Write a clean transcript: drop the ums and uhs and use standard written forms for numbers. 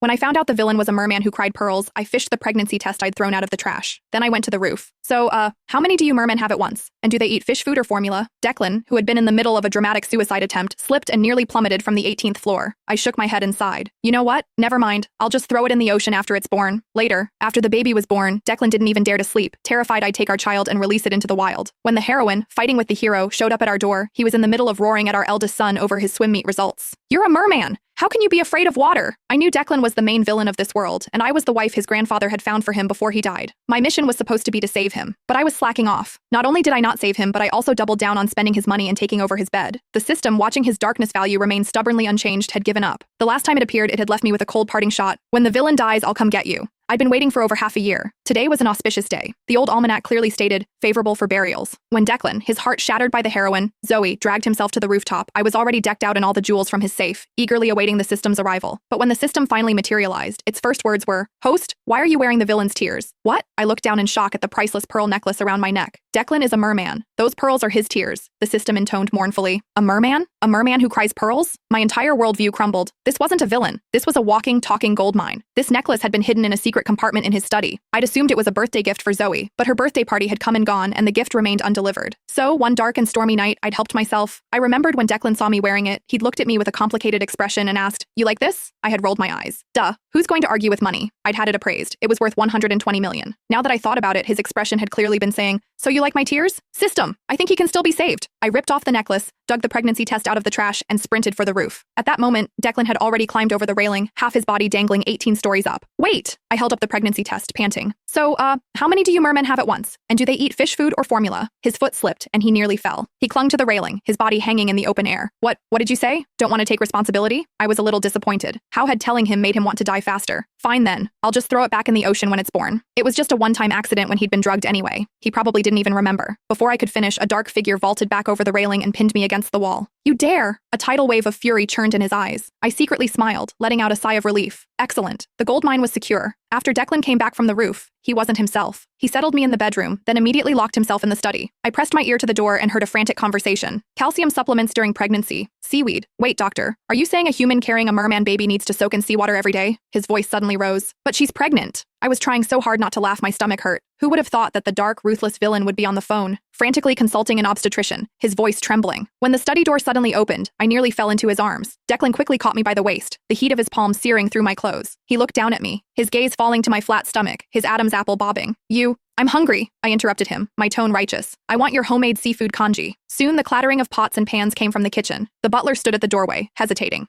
When I found out the villain was a merman who cried pearls, I fished the pregnancy test I'd thrown out of the trash. Then I went to the roof. So, how many do you mermen have at once? And do they eat fish food or formula? Declan, who had been in the middle of a dramatic suicide attempt, slipped and nearly plummeted from the 18th floor. I shook my head and sighed. You know what? Never mind. I'll just throw it in the ocean after it's born. Later, after the baby was born, Declan didn't even dare to sleep, terrified I'd take our child and release it into the wild. When the heroine, fighting with the hero, showed up at our door, he was in the middle of roaring at our eldest son over his swim meet results. You're a merman! How can you be afraid of water? I knew Declan was the main villain of this world, and I was the wife his grandfather had found for him before he died. My mission was supposed to be to save him, but I was slacking off. Not only did I not save him, but I also doubled down on spending his money and taking over his bed. The system, watching his darkness value remain stubbornly unchanged, had given up. The last time it appeared, it had left me with a cold parting shot. When the villain dies, I'll come get you. I'd been waiting for over half a year. Today was an auspicious day. The old almanac clearly stated, favorable for burials. When Declan, his heart shattered by the heroine, Zoe, dragged himself to the rooftop, I was already decked out in all the jewels from his safe, eagerly awaiting the system's arrival. But when the system finally materialized, its first words were, "Host, why are you wearing the villain's tears?" What? I looked down in shock at the priceless pearl necklace around my neck. Declan is a merman. Those pearls are his tears, the system intoned mournfully. A merman? A merman who cries pearls? My entire worldview crumbled. This wasn't a villain. This was a walking, talking gold mine. This necklace had been hidden in a secret compartment in his study. I'd assumed it was a birthday gift for Zoe, but her birthday party had come and gone, and the gift remained undelivered. So, one dark and stormy night, I'd helped myself. I remembered when Declan saw me wearing it, he'd looked at me with a complicated expression and asked, "You like this?" I had rolled my eyes. Duh. Who's going to argue with money? I'd had it appraised. It was worth 120 million. Now that I thought about it, his expression had clearly been saying, "So you like my tears? System, I think he can still be saved." I ripped off the necklace, dug the pregnancy test out of the trash, and sprinted for the roof. At that moment, Declan had already climbed over the railing, half his body dangling 18 stories up. Wait! I held up the pregnancy test, panting. So, how many do you mermen have at once? And do they eat fish food or formula? His foot slipped, and he nearly fell. He clung to the railing, his body hanging in the open air. What did you say? Don't want to take responsibility? I was a little disappointed. How had telling him made him want to die faster? Fine then. I'll just throw it back in the ocean when it's born. It was just a one-time accident when he'd been drugged anyway. He probably didn't even remember. Before I could finish, a dark figure vaulted back over the railing and pinned me against the wall. You dare! A tidal wave of fury churned in his eyes. I secretly smiled, letting out a sigh of relief. Excellent. The gold mine was secure. After Declan came back from the roof, he wasn't himself. He settled me in the bedroom, then immediately locked himself in the study. I pressed my ear to the door and heard a frantic conversation. Calcium supplements during pregnancy. Seaweed. Wait, doctor. Are you saying a human carrying a merman baby needs to soak in seawater every day? His voice suddenly rose. But she's pregnant. I was trying so hard not to laugh, my stomach hurt. Who would have thought that the dark, ruthless villain would be on the phone, frantically consulting an obstetrician, his voice trembling? When the study door suddenly opened, I nearly fell into his arms. Declan quickly caught me by the waist, the heat of his palm searing through my clothes. He looked down at me, his gaze falling to my flat stomach, his Adam's apple bobbing. I'm hungry, I interrupted him, my tone righteous. I want your homemade seafood congee. Soon the clattering of pots and pans came from the kitchen. The butler stood at the doorway, hesitating.